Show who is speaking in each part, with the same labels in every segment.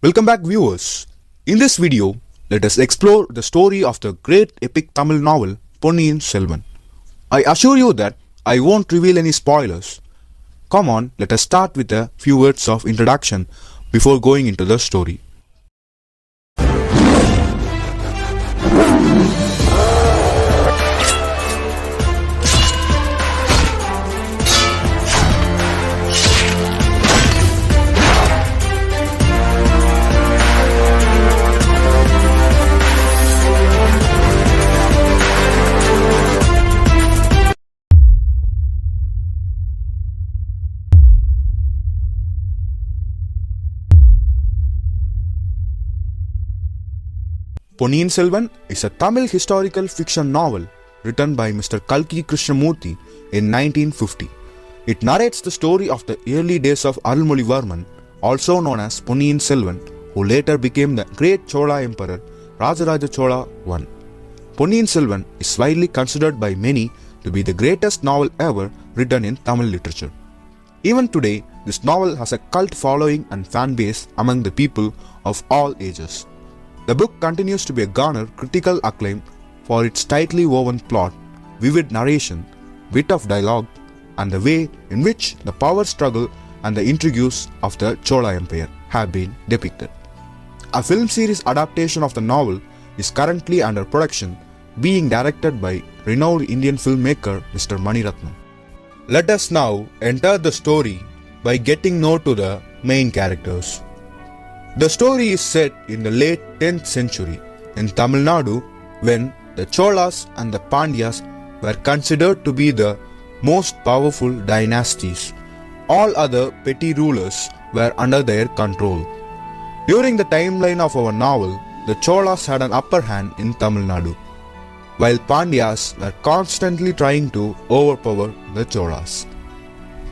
Speaker 1: Welcome back viewers. In this video, let us explore the story of the great epic Tamil novel Ponniyinselvan. I assure you that I won't reveal any spoilers. Come on, let us start with a few words of introduction before going into the story. Ponniyinselvan is a Tamil historical fiction novel written by Mr. Kalki Krishnamurthy in 1950. It narrates the story of the early days of Arulmozhivarman, also known as Ponniyinselvan, who later became the great Chola Emperor Rajaraja Chola I. Ponniyinselvan is widely considered by many to be the greatest novel ever written in Tamil literature. Even today, this novel has a cult following and fan base among the people of all ages. The book continues to be a garner critical acclaim for its tightly woven plot, vivid narration, wit of dialogue, and the way in which the power struggle and the intrigues of the Chola Empire have been depicted. A film series adaptation of the novel is currently under production, being directed by renowned Indian filmmaker Mr. Mani Ratnam. Let us now enter the story by getting known to the main characters. The story is set in the late 10th century in Tamil Nadu when the Cholas and the Pandyas were considered to be the most powerful dynasties. All other petty rulers were under their control. During the timeline of our novel, the Cholas had an upper hand in Tamil Nadu, while Pandyas were constantly trying to overpower the Cholas.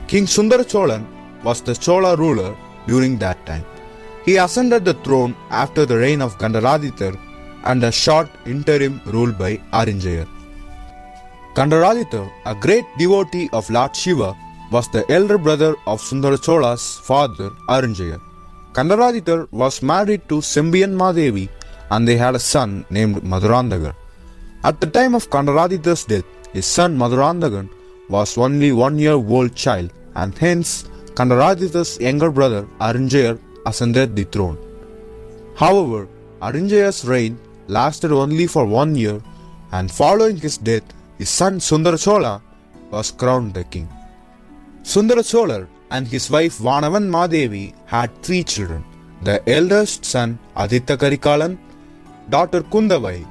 Speaker 1: King Sundara Cholan was the Chola ruler during that time. He ascended the throne after the reign of Gandaradithar and a short interim rule by Arinjayar. Gandaradithar, a great devotee of Lord Shiva, was the elder brother of Sundara Chola's father Arinjayar. Gandaradithar was married to Sembiyan Madevi and they had a son named Madurandagar. At the time of Gandaradithar's death, his son Madurandagan was only 1 year old child and hence Gandaradithar's younger brother Arinjayar ascended the throne. However, Arinjayar's reign lasted only for 1 year and following his death, his son Sundara Chola was crowned the king. Sundara Chola and his wife Vanavan Madevi had 3 children, the eldest son Aditya Karikalan, daughter Kundavai,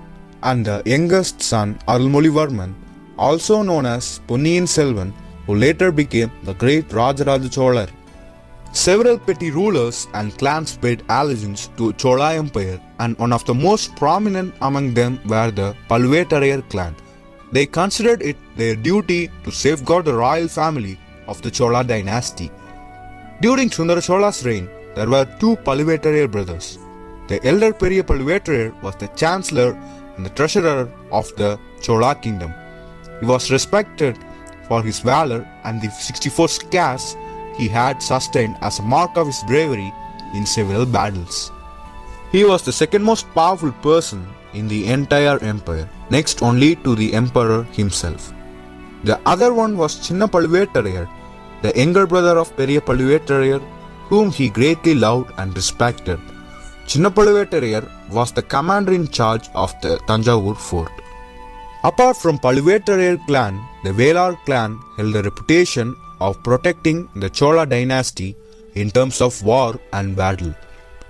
Speaker 1: and the youngest son Arulmozhivarman, also known as Ponniyinselvan, who later became the great Rajaraja Chola. Several petty rulers and clans paid allegiance to Chola Empire, and one of the most prominent among them were the Palluvetarayar clan. They considered it their duty to safeguard the royal family of the Chola dynasty. During Sundara Chola's reign, there were 2 Palluvetarayar brothers. The elder Periya Palluvetarayar was the chancellor and the treasurer of the Chola kingdom. He was respected for his valor and the 64 scars he had sustained as a mark of his bravery in several battles. He was the second most powerful person in the entire empire, next only to the emperor himself. The other one was Chinna Palluvetarayar, the younger brother of Periya Palluvetarayar, whom he greatly loved and respected. Chinna Palluvetarayar was the commander in charge of the Tanjavur fort. Apart from Palluvetarayar clan, the Velar clan held a reputation of protecting the Chola dynasty in terms of war and battle.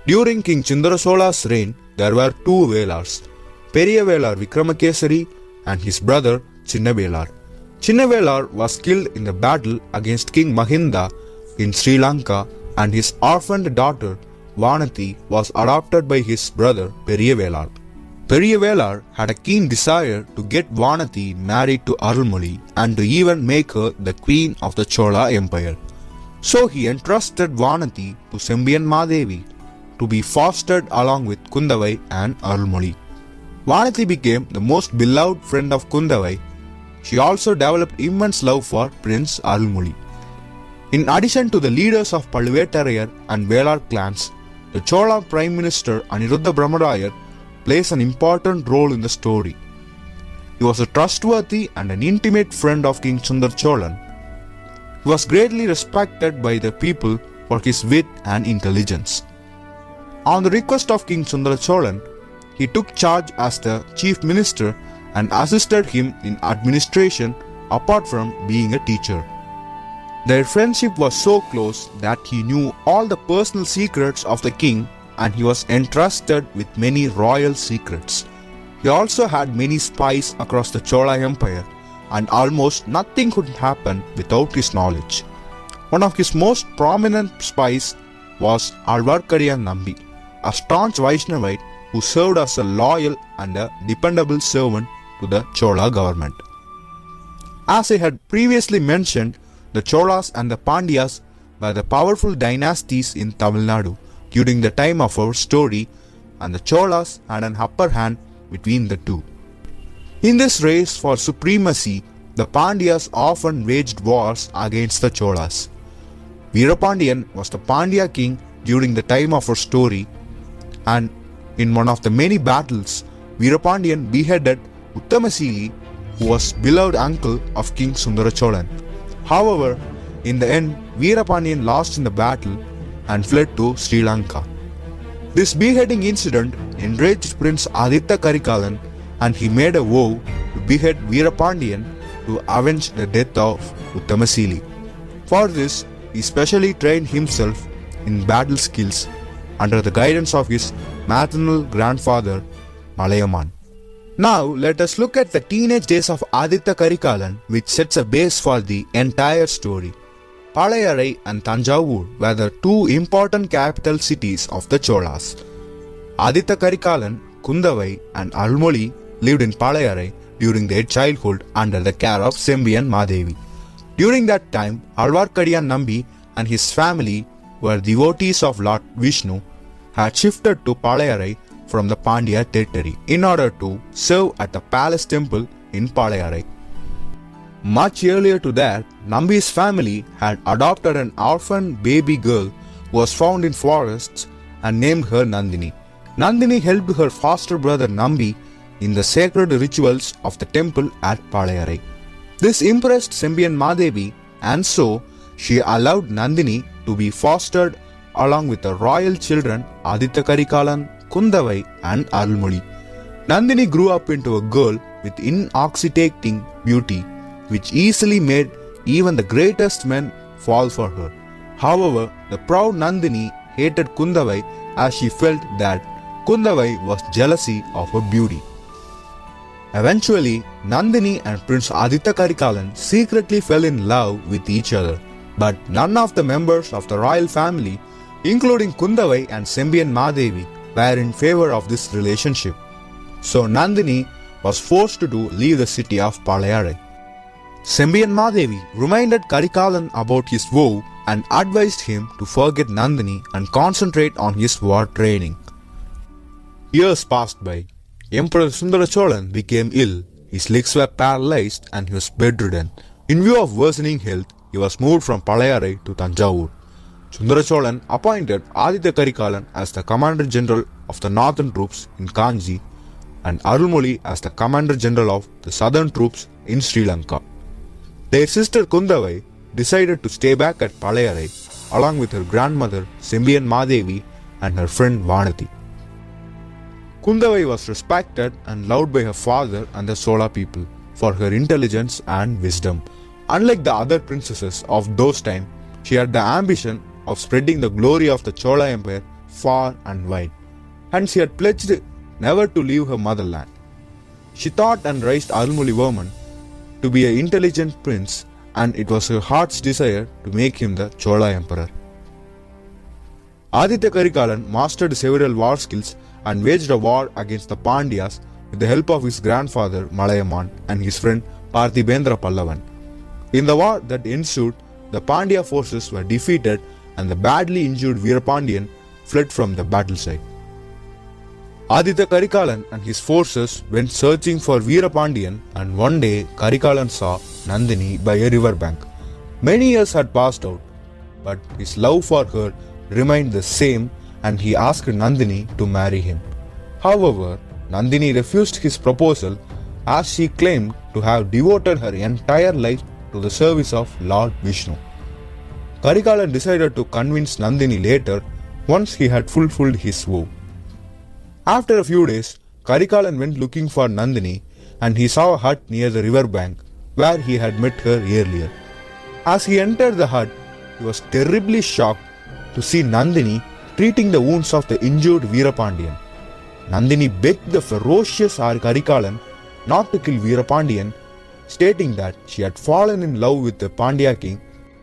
Speaker 1: During King Chindara Chola's reign, there were 2 Velars, Periya Velar Vikramakesari and his brother Chinna Velar. Chinna Velar was killed in the battle against King Mahinda in Sri Lanka, and his orphaned daughter Vanathi was adopted by his brother Periya Velar. Periya Velar had a keen desire to get Vanathi married to Arulmozhi and to even make her the queen of the Chola Empire. So he entrusted Vanathi to Sembiyan Madevi to be fostered along with Kundavai and Arulmozhi. Vanathi became the most beloved friend of Kundavai. She also developed immense love for Prince Arulmozhi. In addition to the leaders of Palluvetarayar and Velar clans, the Chola Prime Minister Aniruddha Brahmarayar plays an important role in the story. He was a trustworthy and an intimate friend of King Sundar Cholan. He was greatly respected by the people for his wit and intelligence. On the request of King Sundar Cholan, he took charge as the chief minister and assisted him in administration apart from being a teacher. Their friendship was so close that he knew all the personal secrets of the king and he was entrusted with many royal secrets. He also had many spies across the Chola Empire and almost nothing could happen without his knowledge. One of his most prominent spies was Alvarkadiyan Nambi, a staunch Vaishnavite who served as a loyal and a dependable servant to the Chola government. As I had previously mentioned, the Cholas and the Pandyas were the powerful dynasties in Tamil Nadu during the time of our story, and the Cholas had an upper hand between the two. In this race for supremacy, the Pandyas often waged wars against the Cholas. Veerapandiyan was the Pandya king during the time of our story, and in one of the many battles, Veerapandiyan beheaded Uttamasili, who was beloved uncle of King Sundara Cholan. However, in the end, Veerapandiyan lost in the battle and fled to Sri Lanka. This beheading incident enraged Prince Aditya Karikalan and he made a vow to behead Veerapandiyan to avenge the death of Uttamasili. For this, he specially trained himself in battle skills under the guidance of his maternal grandfather Malayaman. Now let us look at the teenage days of Aditya Karikalan, which sets a base for the entire story. Palayarai and Tanjavur were the two important capital cities of the Cholas. Aditya Karikalan, Kundavai and Almoli lived in Palayarai during their childhood under the care of Sembiyan Madevi. During that time, Alvarkadiyan Nambi and his family were devotees of Lord Vishnu, had shifted to Palayarai from the Pandya territory in order to serve at the palace temple in Palayarai. Much earlier to that, Nambi's family had adopted an orphan baby girl who was found in forests and named her Nandini. Nandini helped her foster brother Nambi in the sacred rituals of the temple at Palayarai. This impressed Sembiyan Madevi, and so she allowed Nandini to be fostered along with the royal children Aditya Karikalan, Kundavai and Arulmozhi. Nandini grew up into a girl with intoxicating beauty, which easily made even the greatest men fall for her. However, the proud Nandini hated Kundavai as she felt that Kundavai was jealousy of her beauty. Eventually, Nandini and Prince Aditya Karikalan secretly fell in love with each other, but none of the members of the royal family, including Kundavai and Sembiyan Madevi, were in favor of this relationship. So Nandini was forced to leave the city of Palayarai. Sembiyan Madevi reminded Karikalan about his vow and advised him to forget Nandini and concentrate on his war training. Years passed by. Emperor Sundara Cholan became ill, his legs were paralyzed and he was bedridden. In view of worsening health, he was moved from Palayarai to Tanjavur. Sundara Cholan appointed Aditya Karikalan as the Commander-General of the northern troops in Kanji and Arulmozhi as the Commander-General of the southern troops in Sri Lanka. Their sister Kundavai decided to stay back at Palayarai along with her grandmother Sembiyan Madevi and her friend Vanati. Kundavai was respected and loved by her father and the Chola people for her intelligence and wisdom. Unlike the other princesses of those times, she had the ambition of spreading the glory of the Chola Empire far and wide, and she had pledged never to leave her motherland. She taught and raised Arulmozhi to be an intelligent prince, and it was her heart's desire to make him the Chola Emperor. Aditya Karikalan mastered several war skills and waged a war against the Pandyas with the help of his grandfather Malayaman and his friend Parthibendra Pallavan. In the war that ensued, the Pandya forces were defeated and the badly injured Veerapandiyan fled from the battle site. Aditya Karikalan and his forces went searching for Veerapandiyan, and one day Karikalan saw Nandini by a river bank. Many years had passed out, but his love for her remained the same, and he asked Nandini to marry him. However, Nandini refused his proposal as she claimed to have devoted her entire life to the service of Lord Vishnu. Karikalan decided to convince Nandini later once he had fulfilled his vow. After a few days, Karikalan went looking for Nandini and he saw a hut near the river bank where he had met her earlier. As he entered the hut, he was terribly shocked to see Nandini treating the wounds of the injured Veerapandiyan. Nandini begged the ferocious Karikalan not to kill Veerapandiyan, stating that she had fallen in love with the Pandya king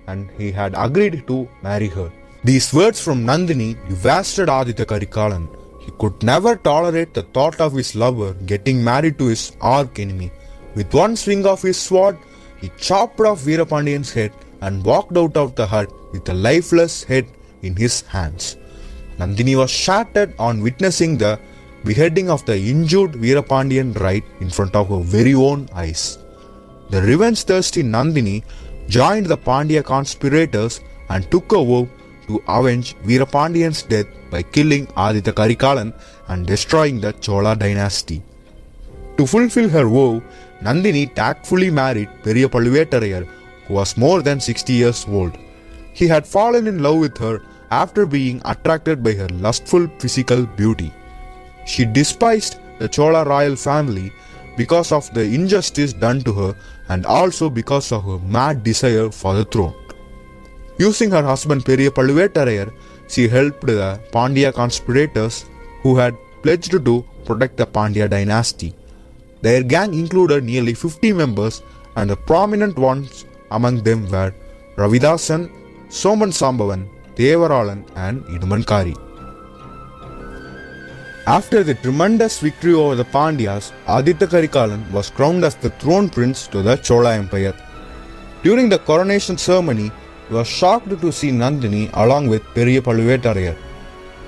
Speaker 1: and he had agreed to marry her. These words from Nandini devastated AJITH Karikalan. He could never tolerate the thought of his lover getting married to his arch-enemy. With one swing of his sword, he chopped off Veerapandiyan's head and walked out of the hut with a lifeless head in his hands. Nandini was shattered on witnessing the beheading of the injured Veerapandiyan right in front of her very own eyes. The revenge-thirsty Nandini joined the Pandya conspirators and took a vow to avenge Veerapandiyan's death by killing AJITH Karikalan and destroying the Chola dynasty. To fulfill her vow, Nandini tactfully married Periya Paluvettarayar, who was more than 60 years old. He had fallen in love with her after being attracted by her lustful physical beauty. She despised the Chola royal family because of the injustice done to her and also because of her mad desire for the throne. Using her husband Periya Paluvettarayar, she helped the Pandya conspirators who had pledged to protect the Pandya dynasty. Their gang included nearly 50 members and the prominent ones among them were Ravidasan, Soman Sambavan, Devaralan and Idumankari. After the tremendous victory over the Pandyas, AJITH Karikalan was crowned as the throne prince to the Chola Empire. During the coronation ceremony, he was shocked to see Nandini along with Periya Paluvettarayar.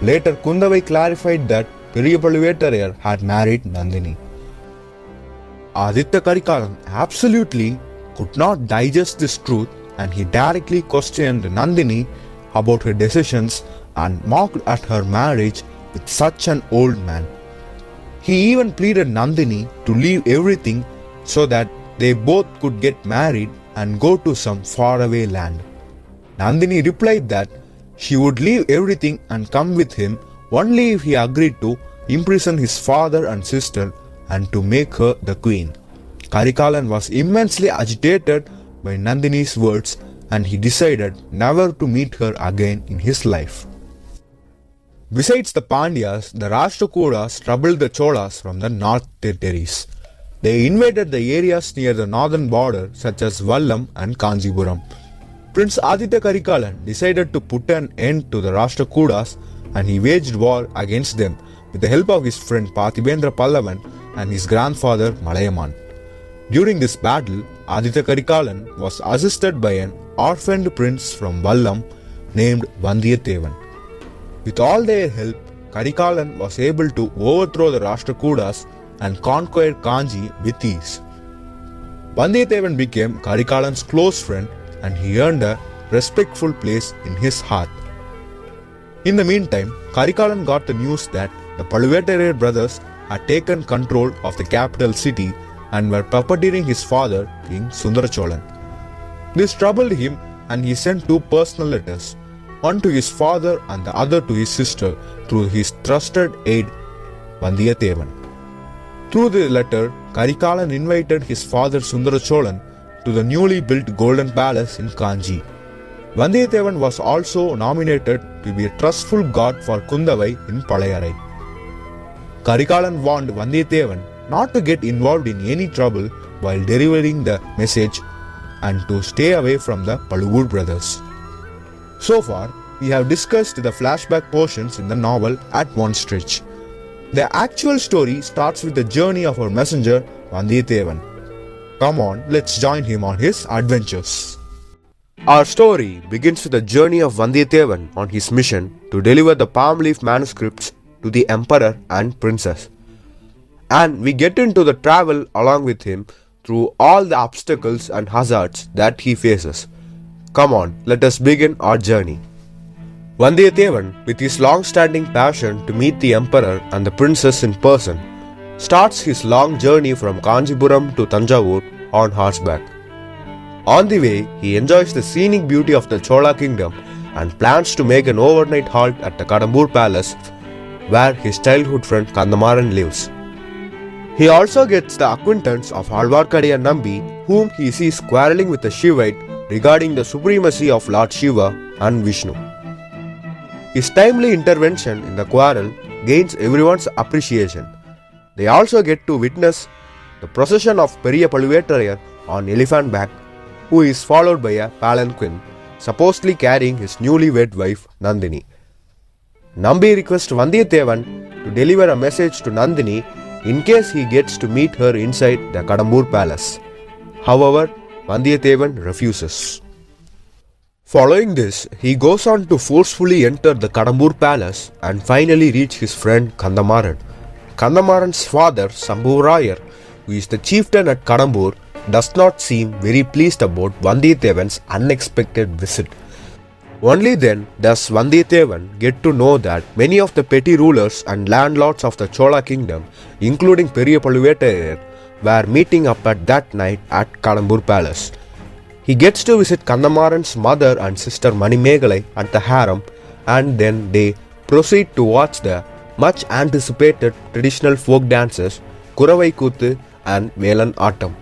Speaker 1: Later, Kundavai clarified that Periya Paluvettarayar had married Nandini. AJITH Karikalan absolutely could not digest this truth and he directly questioned Nandini about her decisions and mocked at her marriage with such an old man. He even pleaded Nandini to leave everything so that they both could get married and go to some faraway land. Nandini replied that she would leave everything and come with him only if he agreed to imprison his father and sister and to make her the queen. Karikalan was immensely agitated by Nandini's words and he decided never to meet her again in his life. Besides the Pandyas, the Rashtrakutas troubled the Cholas from the north territories. They invaded the areas near the northern border such as Vallam and Kanjipuram. Prince AJITH Karikalan decided to put an end to the Rashtrakutas and he waged war against them with the help of his friend Pathibendra Pallavan and his grandfather Malayaman. During this battle, AJITH Karikalan was assisted by an orphaned prince from Vallam named Vandiyathevan. With all their help, Karikalan was able to overthrow the Rashtrakutas and conquer Kanji with ease. Vandiyathevan became Karikalan's close friend and he earned a respectful place in his heart. In the meantime, Karikalan got the news that the Paluvettarayar brothers had taken control of the capital city and were puppeteering his father, King Sundaracholan. This troubled him and he sent two personal letters, one to his father and the other to his sister through his trusted aide Vandiyathevan. Through the letter, Karikalan invited his father Sundaracholan to the newly built Golden Palace in Kanji. Vandiyathevan was also nominated to be a trustful guard for Kundavai in Palayarai. Karikalan warned Vandiyathevan not to get involved in any trouble while delivering the message and to stay away from the Palugur brothers. So far, we have discussed the flashback portions in the novel at one stretch. The actual story starts with the journey of our messenger Vandiyathevan. Come on, let's join him on his adventures. Our story begins with the journey of Vandiyathevan on his mission to deliver the palm leaf manuscripts to the emperor and princess. And we get into the travel along with him through all the obstacles and hazards that he faces. Come on, let us begin our journey.
Speaker 2: Vandiyathevan, with his long-standing passion to meet the emperor and the princess in person, starts his long journey from Kanchipuram to Thanjavur on horseback. On the way, he enjoys the scenic beauty of the Chola kingdom and plans to make an overnight halt at the Kadambur palace where his childhood friend Kandamaran lives. He also gets the acquaintance of Alvarkadiyan Nambi, whom he sees quarreling with the Shivite regarding the supremacy of Lord Shiva and Vishnu. His timely intervention in the quarrel gains everyone's appreciation. They also get to witness the procession of Periya Paluvettarayar on elephant back, who is followed by a palanquin, supposedly carrying his newly wed wife Nandini. Nambi requests Vandiyathevan to deliver a message to Nandini in case he gets to meet her inside the Kadambur palace. However, Vandiyathevan refuses. Following this, he goes on to forcefully enter the Kadambur palace and finally reach his friend Kandamaran. Kandamaran's father, Sambhuvarayar, who is the chieftain at Kadambur, does not seem very pleased about Vandiyathevan's unexpected visit. Only then does Vandiyathevan get to know that many of the petty rulers and landlords of the Chola kingdom, including Periya Paluvettarayar, were meeting up at that night at Kadambur palace. He gets to visit Kandamaran's mother and sister Manimegalai at the harem, and then they proceed to watch the much anticipated traditional folk dances Kuravai Kuthu and Velan Attam.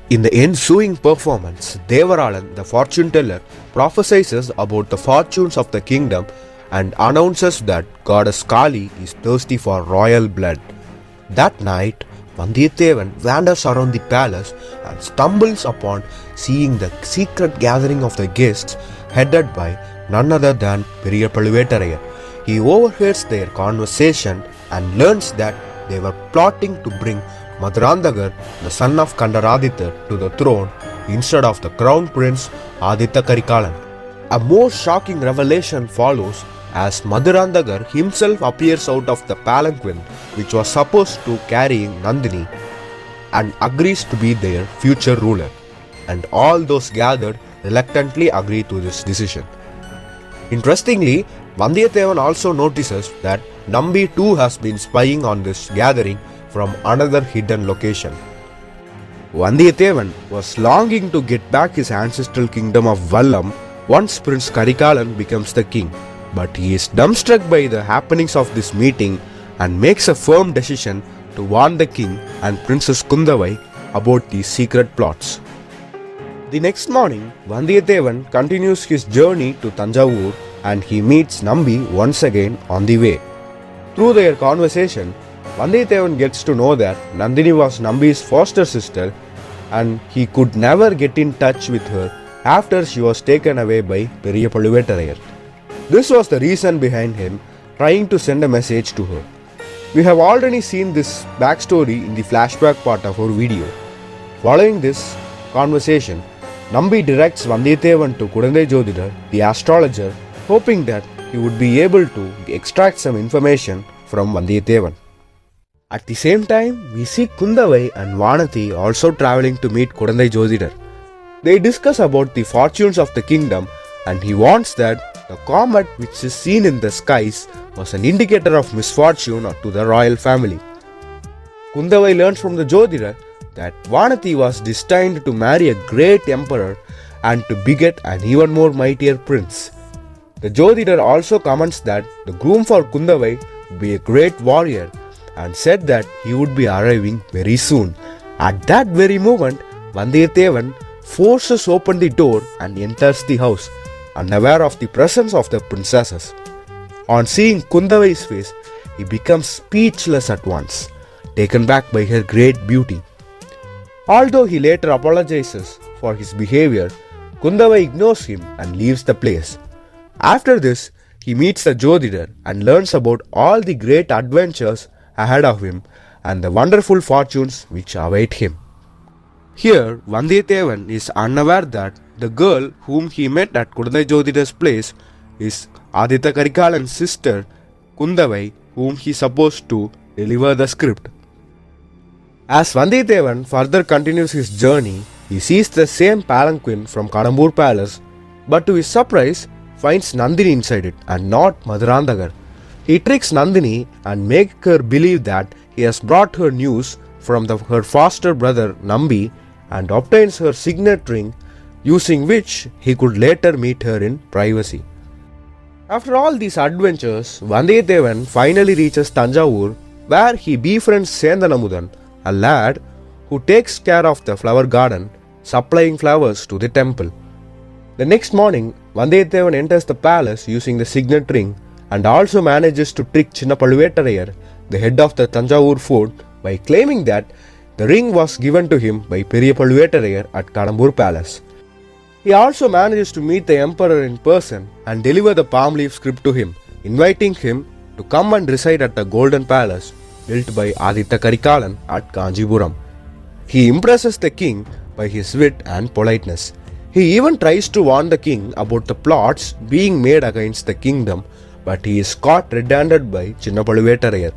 Speaker 2: In the ensuing performance, Devaralan, the fortune teller, prophesies about the fortunes of the kingdom and announces that goddess Kali is thirsty for royal blood. That night, Vandiyathevan wanders around the palace and stumbles upon seeing the secret gathering of the guests headed by none other than Periya Paluvettarayar. He overhears their conversation and learns that they were plotting to bring Madurandagar, the son of Kandaraditya, to the throne instead of the crown prince Aditya Karikalan. A more shocking revelation follows as Madurandagar himself appears out of the palanquin which was supposed to carrying Nandini and agrees to be their future ruler, and all those gathered reluctantly agree to this decision. Interestingly, Vandiyathevan also notices that Nambi too has been spying on this gathering from another hidden location. Vandiyathevan was longing to get back his ancestral kingdom of Vallam once Prince Karikalan becomes the king, but he is dumbstruck by the happenings of this meeting and makes a firm decision to warn the king and Princess Kundavai about these secret plots. The next morning, Vandiyathevan continues his journey to Thanjavur and he meets Nambi once again on the way. Through their conversation, Vandiyathevan gets to know that Nandini was Nambi's foster sister and he could never get in touch with her after she was taken away by Periya Paluvettarayar. This was the reason behind him trying to send a message to her. We have already seen this backstory in the flashback part of our video. Following this conversation, Nambi directs Vandiyathevan to Kudandai Jodhidar, the astrologer, hoping that he would be able to extract some information from Vandiyathevan. At the same time, we see Kundavai and Vanathi also travelling to meet Kudandai Jodhidar. They discuss about the fortunes of the kingdom and he warns that the comet which is seen in the skies was an indicator of misfortune to the royal family. Kundavai learns from the Jodhidar that Vanathi was destined to marry a great emperor and to beget an even more mightier prince. The Jodhidar also comments that the groom for Kundavai would be a great warrior and said that he would be arriving very soon. At that very moment, Vandiyathevan forces open the door and enters the house, unaware of the presence of the princesses. On seeing Kundavai's face, he becomes speechless at once, taken back by her great beauty. Although he later apologizes for his behavior, Kundavai ignores him and leaves the place. After this, he meets the Jodhidar and learns about all the great adventures ahead of him and the wonderful fortunes which await him. Here, Vandiyathevan is unaware that the girl whom he met at Kudandai Jodhidar's place is Aditya Karikalan's sister Kundavai, whom he supposed to deliver the script. As Vandiyathevan further continues his journey, he sees the same palanquin from Kadambur palace, but to his surprise, finds Nandini inside it and not Madurandagan. He tricks Nandini and makes her believe that he has brought her news from her foster brother Nambi and obtains her signet ring, using which he could later meet her in privacy. After all these adventures, Vandiyathevan finally reaches Tanjavur, where he befriends Sendanamudan, a lad who takes care of the flower garden, supplying flowers to the temple. The next morning, Vandiyathevan enters the palace using the signet ring and also manages to trick Chinna Paluvettarayar, the head of the Tanjavur fort, by claiming that the ring was given to him by Periya Paluvettarayar at Kadambur Palace. He also manages to meet the emperor in person and deliver the palm leaf script to him, inviting him to come and reside at the Golden Palace built by Aditya Karikalan at Kanjipuram. He impresses the king by his wit and politeness. He even tries to warn the king about the plots being made against the kingdom, but he is caught red-handed by Chinna Paluvettarayar.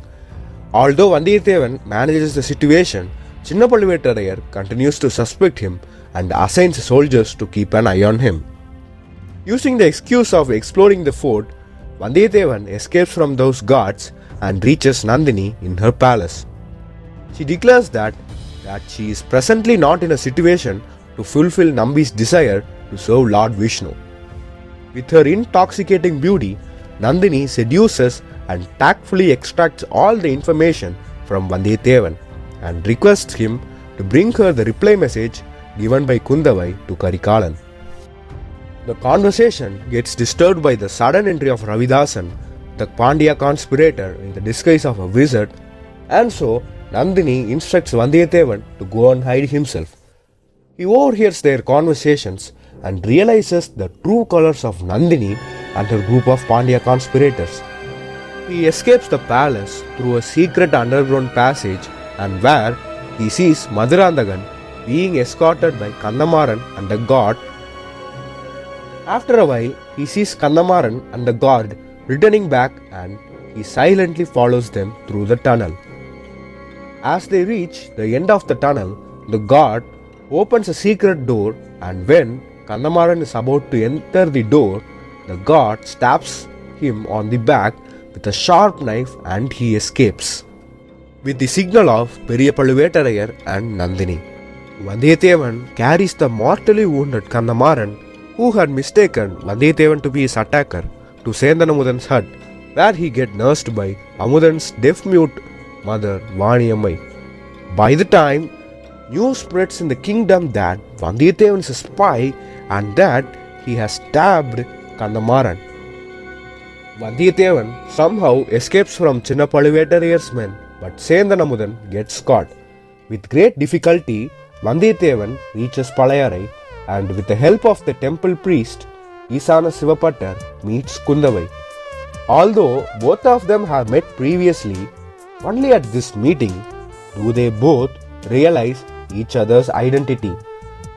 Speaker 2: Although Vandiyathevan manages the situation, Chinna Paluvettarayar continues to suspect him and assigns soldiers to keep an eye on him. Using the excuse of exploring the fort, Vandiyathevan escapes from those guards and reaches Nandini in her palace. She declares that she is presently not in a situation to fulfill Nambi's desire to serve Lord Vishnu. With her intoxicating beauty, Nandini seduces and tactfully extracts all the information from Vandiyathevan and requests him to bring her the reply message given by Kundavai to Karikalan. The conversation gets disturbed by the sudden entry of Ravidasan, the Pandya conspirator in the disguise of a wizard, and so Nandini instructs Vandiyathevan to go and hide himself. He overhears their conversations and realizes the true colors of Nandini and her group of Pandya conspirators. He escapes the palace through a secret underground passage, and where he sees Madurandagan being escorted by Kandamaran and a guard. After a while, he sees Kandamaran and the guard returning back, and he silently follows them through the tunnel. As they reach the end of the tunnel, the guard opens a secret door, and when Kandamaran is about to enter the door, the guard stabs him on the back with a sharp knife and he escapes. With the signal of Periya Paluvettarayar and Nandini, Vandiyathevan carries the mortally wounded Kandamaran, who had mistaken Vandiyathevan to be his attacker, to Sendanamudan's hut, where he gets nursed by Amudan's deaf-mute mother Vaniyamai. By the time news spreads in the kingdom that Vandiyathevan is a spy and that he has stabbed Kandamaran, Vandiyathevan somehow escapes from Chinna Paluvettarayar's men, but Sendanamudan gets caught. With great difficulty, Vandiyathevan reaches Palayarai, and with the help of the temple priest, Isana Sivapattar meets Kundavai. Although both of them have met previously, only at this meeting do they both realize each other's identity.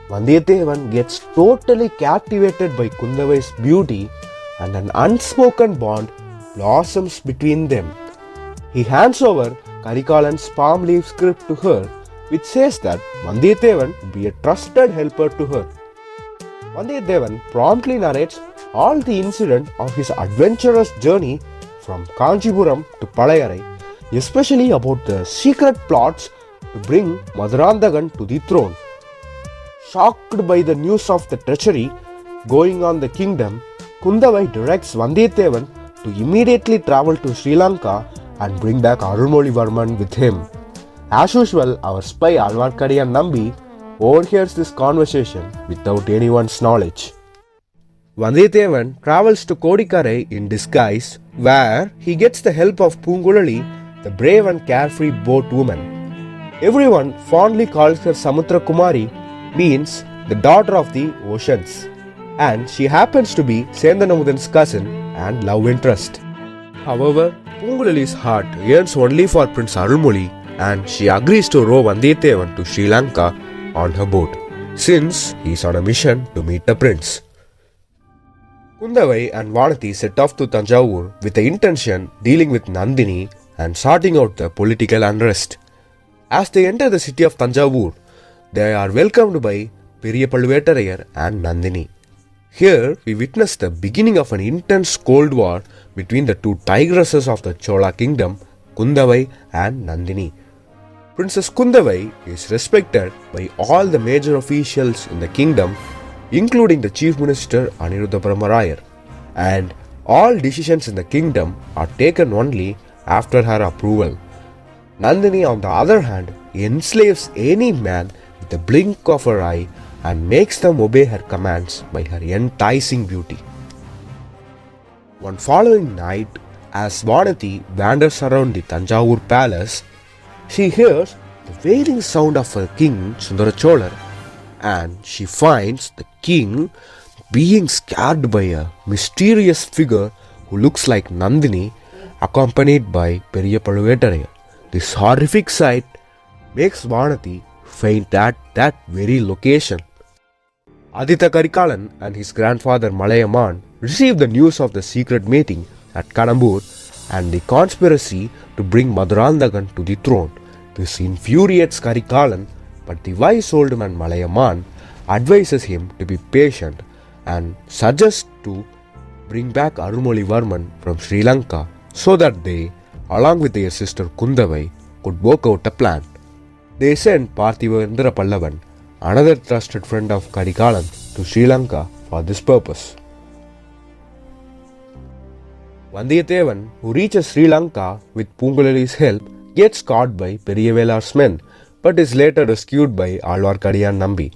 Speaker 2: Vandiyathevan gets totally captivated by Kundavai's beauty, and an unspoken bond blossoms between them. He hands over Karikalan's palm leaf script to her, which says that Vandiyathevan be a trusted helper to her. Vandiyathevan promptly narrates all the incident of his adventurous journey from Kanjipuram to Palayarai, especially about the secret plots to bring Madurandagan to the throne. Shocked by the news of the treachery going on the kingdom, Kundavai directs Vandiyathevan to immediately travel to Sri Lanka and bring back Arunmozhivarman with him. As usual, our spy Alvarkadiyan Nambi overhears this conversation without anyone's knowledge. Vandiyathevan travels to Kodikarai in disguise, where he gets the help of Pungulali, the brave and carefree boat woman. Everyone fondly calls her Samutra Kumari, means the daughter of the oceans, and she happens to be Sendanamudan's cousin and love interest. However, Pungulali's heart yearns only for Prince Arulmozhi, and she agrees to row Vandiyathevan to Sri Lanka on her boat, since he is on a mission to meet the prince. Kundavai and Vanati set off to Tanjavur with the intention dealing with Nandini and sorting out the political unrest. As they enter the city of Tanjavur, they are welcomed by Periya Paluvettarayar and Nandini. Here we witness the beginning of an intense cold war between the two tigresses of the Chola kingdom, Kundavai and Nandini. Princess Kundavai is respected by all the major officials in the kingdom, including the Chief Minister Aniruddha Paramarayar, and all decisions in the kingdom are taken only after her approval. Nandini, on the other hand, enslaves any man with the blink of her eye and makes them obey her commands by her enticing beauty. One following night, as Vanati wanders around the Tanjavur palace, she hears the wailing sound of her king Sundaracholar, and she finds the king being scared by a mysterious figure who looks like Nandini, accompanied by Periya Paluvettaraya. This horrific sight makes Vanati faint at that very location. Aditya Karikalan and his grandfather Malayaman receive the news of the secret meeting at Kadambur and the conspiracy to bring Madurandagan to the throne. This infuriates Karikalan, but the wise old man Malayaman advises him to be patient and suggests to bring back Arunmozhivarman from Sri Lanka so that they, along with their sister Kundavai, could work out a plan. They sent Parthivendra Pallavan, another trusted friend of Karikalan, to Sri Lanka for this purpose. Vandiyathevan, who reaches Sri Lanka with Poonguzhali's help, gets caught by Periyavelar's men, but is later rescued by Alvarkadiyan Nambi.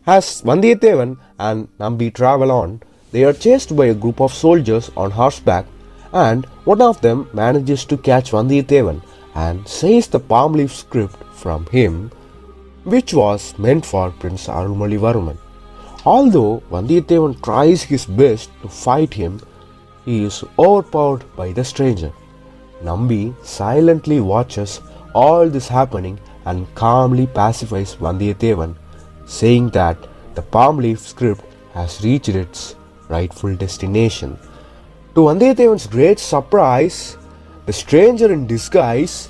Speaker 2: As Vandiyathevan and Nambi travel on, they are chased by a group of soldiers on horseback, and one of them manages to catch Vandiyathevan and says the palm leaf script from him, which was meant for Prince Arunmozhivarman. Although Vandiyathevan tries his best to fight him, he is overpowered by the stranger. Nambi silently watches all this happening and calmly pacifies Vandiyathevan, saying that the palm leaf script has reached its rightful destination. To Vandiyathevan's great surprise, the stranger in disguise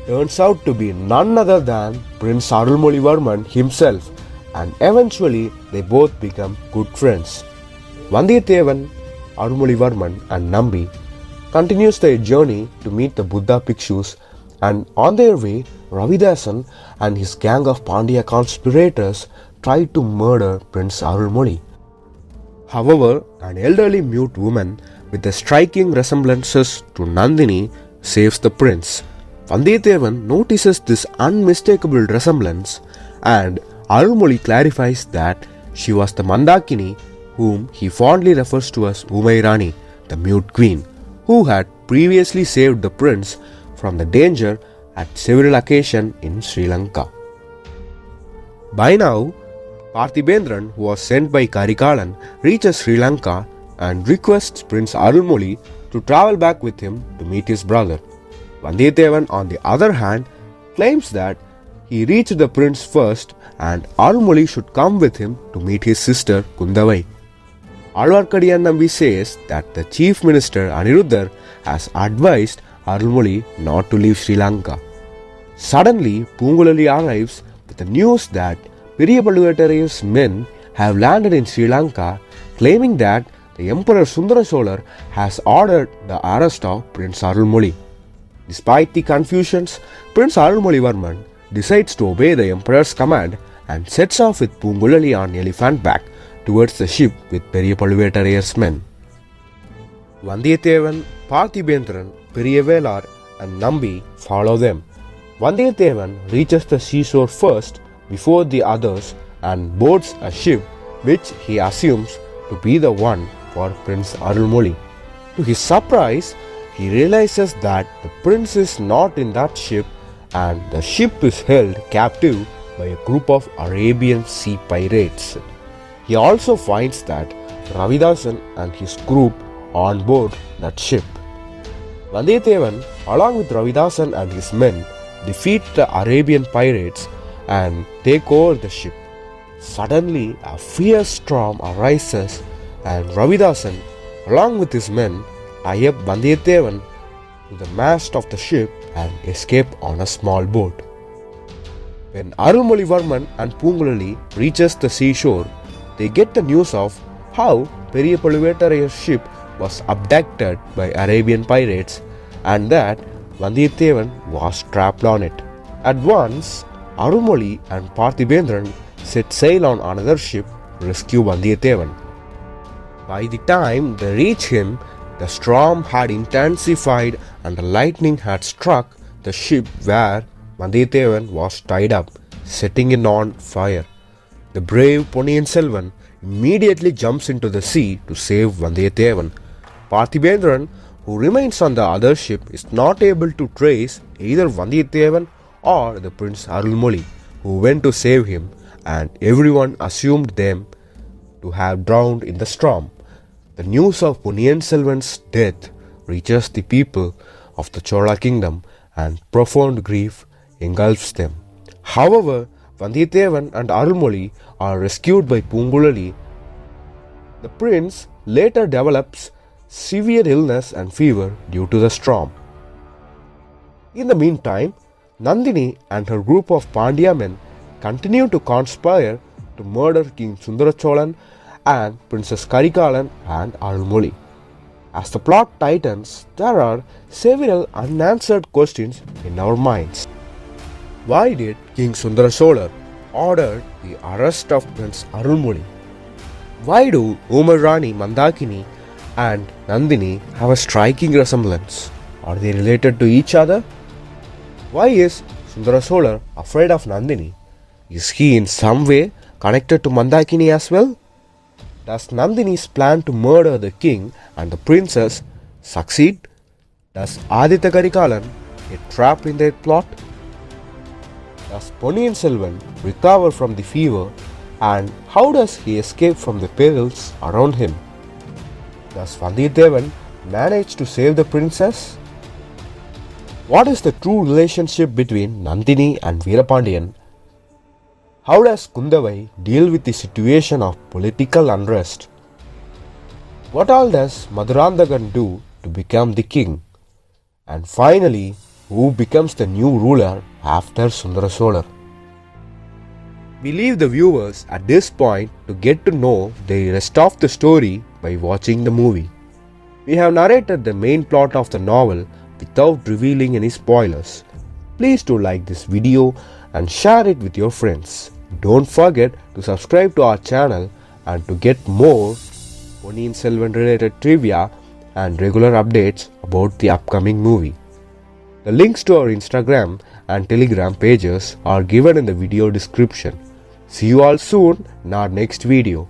Speaker 2: turns out to be none other than Prince Arunmozhivarman himself, and eventually they both become good friends. Vandiyathevan, Arunmozhivarman and Nambi continues their journey to meet the Buddha Bhikshus, and on their way, Ravidasan and his gang of Pandya conspirators try to murder Prince Arunmozhi. However, an elderly mute woman with the striking resemblances to Nandini saves the prince. Vandiyathevan notices this unmistakable resemblance, and Arunmozhi clarifies that she was the Mandakini whom he fondly refers to as Umairani, the mute queen, who had previously saved the prince from the danger at several occasions in Sri Lanka. By now, Parthibendran, who was sent by Karikalan, reaches Sri Lanka and requests Prince Arunmozhi to travel back with him to meet his brother. Vandiyathevan, on the other hand, claims that he reached the prince first and Arunmozhi should come with him to meet his sister Kundavai. Alvarkadiyan Nambi says that the Chief Minister Aniruddha has advised Arunmozhi not to leave Sri Lanka. Suddenly, Poonguzhali arrives with the news that Periya Paluvettaraya's men have landed in Sri Lanka, claiming that the Emperor Sundaracholar has ordered the arrest of Prince Arunmozhi. Despite the confusions, Prince Arunmozhivarman decides to obey the Emperor's command and sets off with Poonguzhali on elephant back towards the ship with Periya Paluvettaraya's men. Vandiyathevan, Parthibendran, Periyavelar and Nambi follow them. Vandiyathevan reaches the seashore first before the others and boards a ship which he assumes to be the one for Prince Arunmozhi. To his surprise, he realizes that the prince is not in that ship and the ship is held captive by a group of Arabian sea pirates. He also finds that Ravidasan and his group are on board that ship. Vandiyathevan, along with Ravidasan and his men, defeat the Arabian pirates and take over the ship. Suddenly, a fierce storm arises and Ravidasan, along with his men, tie up Vandiyathevan to the mast of the ship and escape on a small boat. When Arunmozhivarman and Poonguzhali reaches the seashore, they get the news of how Periya Pazhuvettarayar's ship was abducted by Arabian pirates and that Vandiyathevan was trapped on it. At once, Arunmozhi and Parthibendran set sail on another ship to rescue Vandiyathevan. By the time they reached him, the storm had intensified and the lightning had struck the ship where Vandiyathevan was tied up, setting it on fire. The brave Ponniyinselvan immediately jumps into the sea to save Vandiyathevan. Parthibendran, who remains on the other ship, is not able to trace either Vandiyathevan or the Prince Arunmozhi, who went to save him, and everyone assumed them to have drowned in the storm. The news of Ponniyinselvan's death reaches the people of the Chola kingdom and profound grief engulfs them. However, Vandiyathevan and Arunmozhi are rescued by Poonguzhali. The prince later develops severe illness and fever due to the storm. In the meantime, Nandini and her group of Pandya men continue to conspire to murder King Sundara Cholan and Princess Karikalan and Arunmozhi. As the plot tightens, there are several unanswered questions in our minds. Why did King Sundara Chola order the arrest of Prince Arunmozhi? Why do Umar Rani Mandakini and Nandini have a striking resemblance? Are they related to each other? Why is Sundara Chola afraid of Nandini? Is he in some way connected to Mandakini as well? Does Nandini's plan to murder the king and the princess succeed? Does Aditya Karikalan get trapped in their plot? Does Ponniyin Selvan recover from the fever, and how does he escape from the perils around him? Does Vandiyathevan manage to save the princess? What is the true relationship between Nandini and Veerapandiyan? How does Kundavai deal with the situation of political unrest? What all does Madurandagan do to become the king? And finally, who becomes the new ruler after Sundara Chola? We leave the viewers at this point to get to know the rest of the story by watching the movie. We have narrated the main plot of the novel without revealing any spoilers. Please do like this video and share it with your friends. Don't forget to subscribe to our channel and to get more Ponniyin Selvan related trivia and regular updates about the upcoming movie. The links to our Instagram and Telegram pages are given in the video description. See you all soon in our next video.